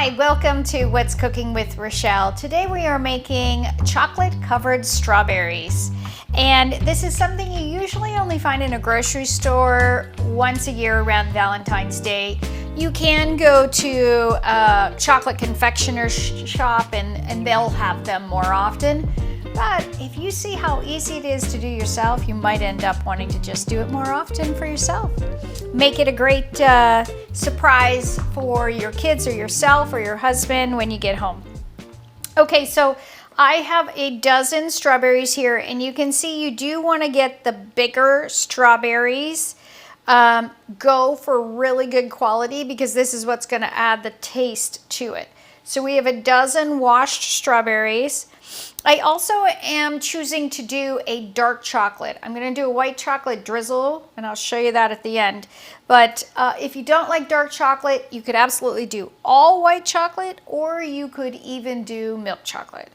Hi, welcome to What's Cooking with Rochelle. Today we are making chocolate covered strawberries. And this is something you usually only find in a grocery store once a year around Valentine's Day. You can go to a chocolate confectioner shop and they'll have them more often. But if you see how easy it is to do yourself, you might end up wanting to just do it more often for yourself. Make it a great surprise for your kids or yourself or your husband when you get home. Okay, so I have a dozen strawberries here, and you can see you do want to get the bigger strawberries. Go for really good quality because this is what's going to add the taste to it. So we have a dozen washed strawberries. I also am choosing to do a dark chocolate. I'm going to do a white chocolate drizzle, and I'll show you that at the end. But if you don't like dark chocolate, you could absolutely do all white chocolate, or you could even do milk chocolate.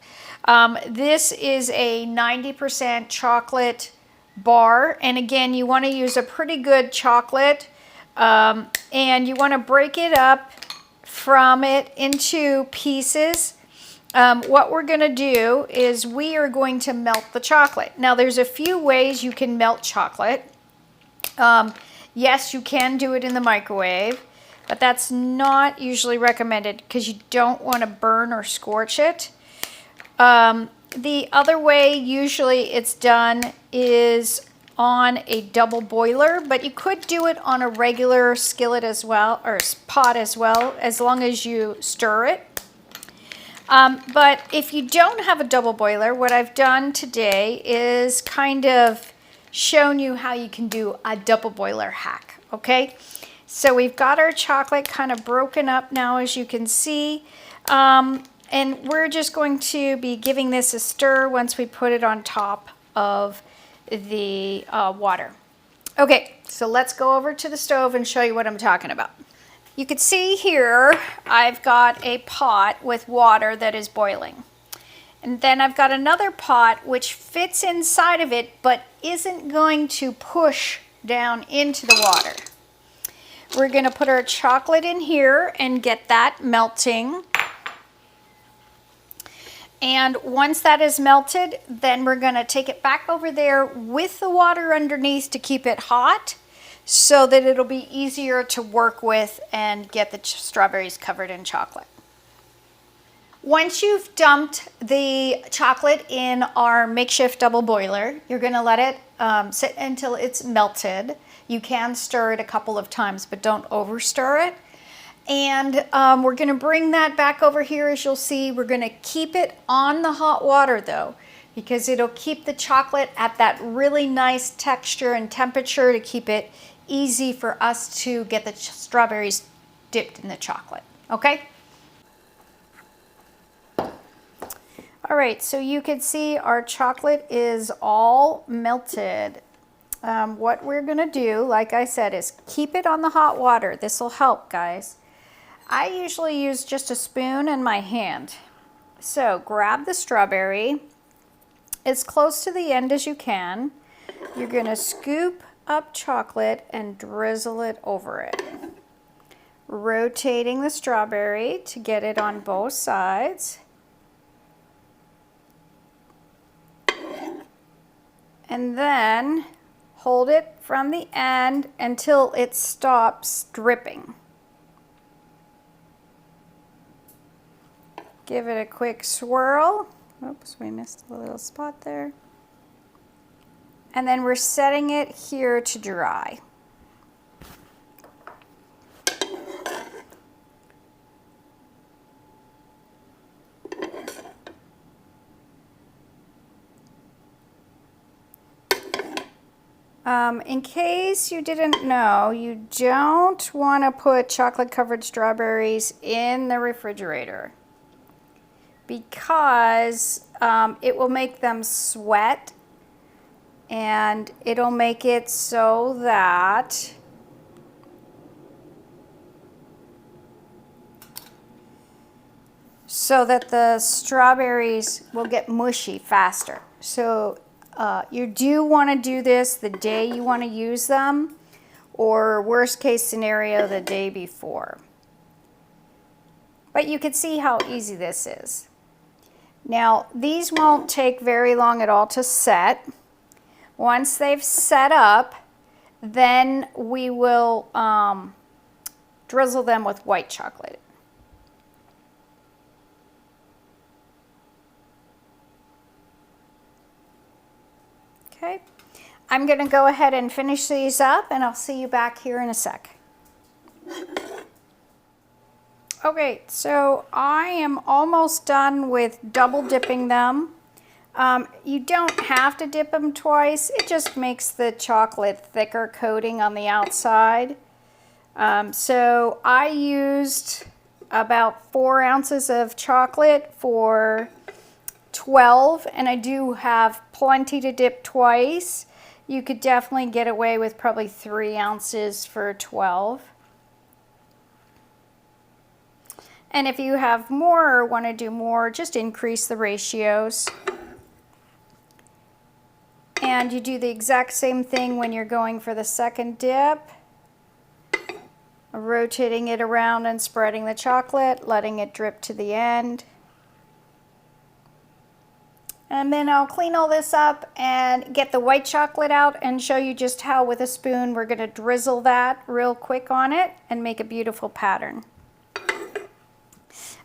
This is a 90% chocolate bar, and again, you want to use a pretty good chocolate, and you want to break it up from it into pieces. What we're going to do is we are going to melt the chocolate. Now there's a few ways you can melt chocolate. Yes, you can do it in the microwave, but that's not usually recommended because you don't want to burn or scorch it. The other way usually it's done is on a double boiler, but you could do it on a regular skillet as well, or pot as well, as long as you stir it. But if you don't have a double boiler, what I've done today is kind of shown you how you can do a double boiler hack, okay? So we've got our chocolate kind of broken up now, as you can see. And we're just going to be giving this a stir once we put it on top of the water. Okay, so let's go over to the stove and show you what I'm talking about. You can see here I've got a pot with water that is boiling. And then I've got another pot which fits inside of it but isn't going to push down into the water. We're going to put our chocolate in here and get that melting. And once that is melted, then we're going to take it back over there with the water underneath to keep it hot, so that it'll be easier to work with and get the strawberries covered in chocolate. Once you've dumped the chocolate in our makeshift double boiler, you're going to let it sit until it's melted. You can stir it a couple of times, but don't over stir it. And we're going to bring that back over here. As you'll see, we're going to keep it on the hot water though, because it'll keep the chocolate at that really nice texture and temperature to keep it easy for us to get the strawberries dipped in the chocolate, okay? All right, so you can see our chocolate is all melted. What we're gonna do, like I said, is keep it on the hot water. This will help, guys. I usually use just a spoon and my hand. So grab the strawberry as close to the end as you can. You're gonna scoop up chocolate and drizzle it over it, rotating the strawberry to get it on both sides, and then hold it from the end until it stops dripping. Give it a quick swirl. Oops, we missed a little spot there. And then we're setting it here to dry. In case you didn't know, you don't want to put chocolate covered strawberries in the refrigerator because it will make them sweat. And it'll make it so that the strawberries will get mushy faster. So you do want to do this the day you want to use them, or worst case scenario, the day before. But you can see how easy this is. Now, these won't take very long at all to set. Once they've set up, then we will drizzle them with white chocolate. Okay, I'm going to go ahead and finish these up, and I'll see you back here in a sec. Okay, so I am almost done with double dipping them. You don't have to dip them twice. It just makes the chocolate thicker coating on the outside. So I used about 4 ounces of chocolate for 12, and I do have plenty to dip twice. You could definitely get away with probably 3 ounces for 12. And if you have more or want to do more, just increase the ratios. And you do the exact same thing when you're going for the second dip. Rotating it around and spreading the chocolate, letting it drip to the end. And then I'll clean all this up and get the white chocolate out and show you just how with a spoon we're going to drizzle that real quick on it and make a beautiful pattern.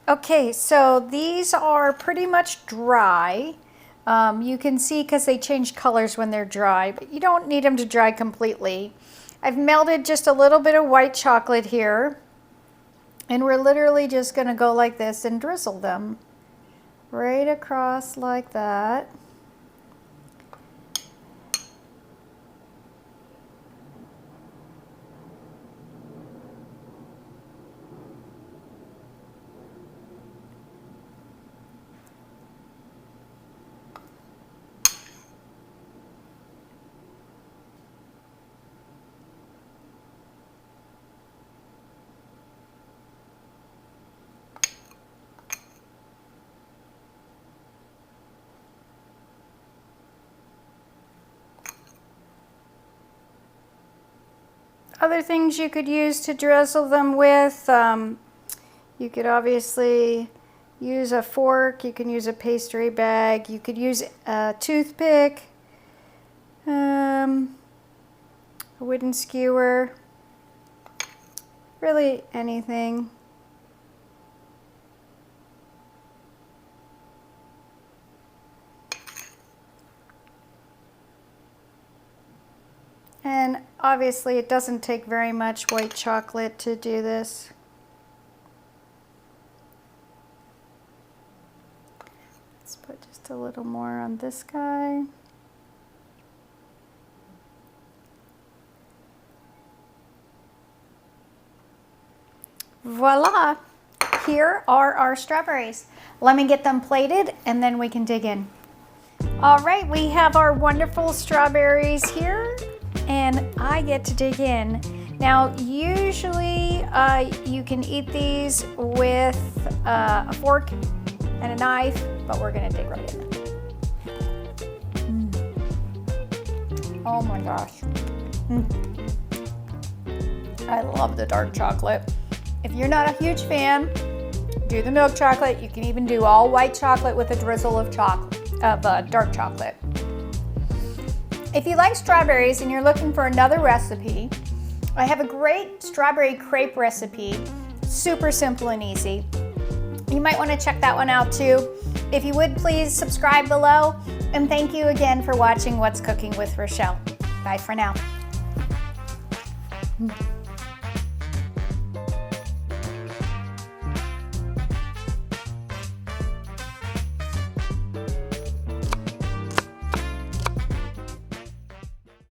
Okay, so these are pretty much dry. You can see because they change colors when they're dry, but you don't need them to dry completely. I've melted just a little bit of white chocolate here, and we're literally just going to go like this and drizzle them right across like that. Other things you could use to drizzle them with, you could obviously use a fork, you can use a pastry bag, you could use a toothpick, a wooden skewer, really anything. And obviously it doesn't take very much white chocolate to do this. Let's put just a little more on this guy. Voila! Here are our strawberries. Let me get them plated and then we can dig in. All right, we have our wonderful strawberries here, and I get to dig in. Now, usually you can eat these with a fork and a knife, but we're gonna dig right in. Oh my gosh. I love the dark chocolate. If you're not a huge fan, do the milk chocolate. You can even do all white chocolate with a drizzle of dark chocolate. If you like strawberries and you're looking for another recipe, I have a great strawberry crepe recipe, super simple and easy. You might want to check that one out too. If you would, please subscribe below, and thank you again for watching What's Cooking with Rochelle. Bye for now.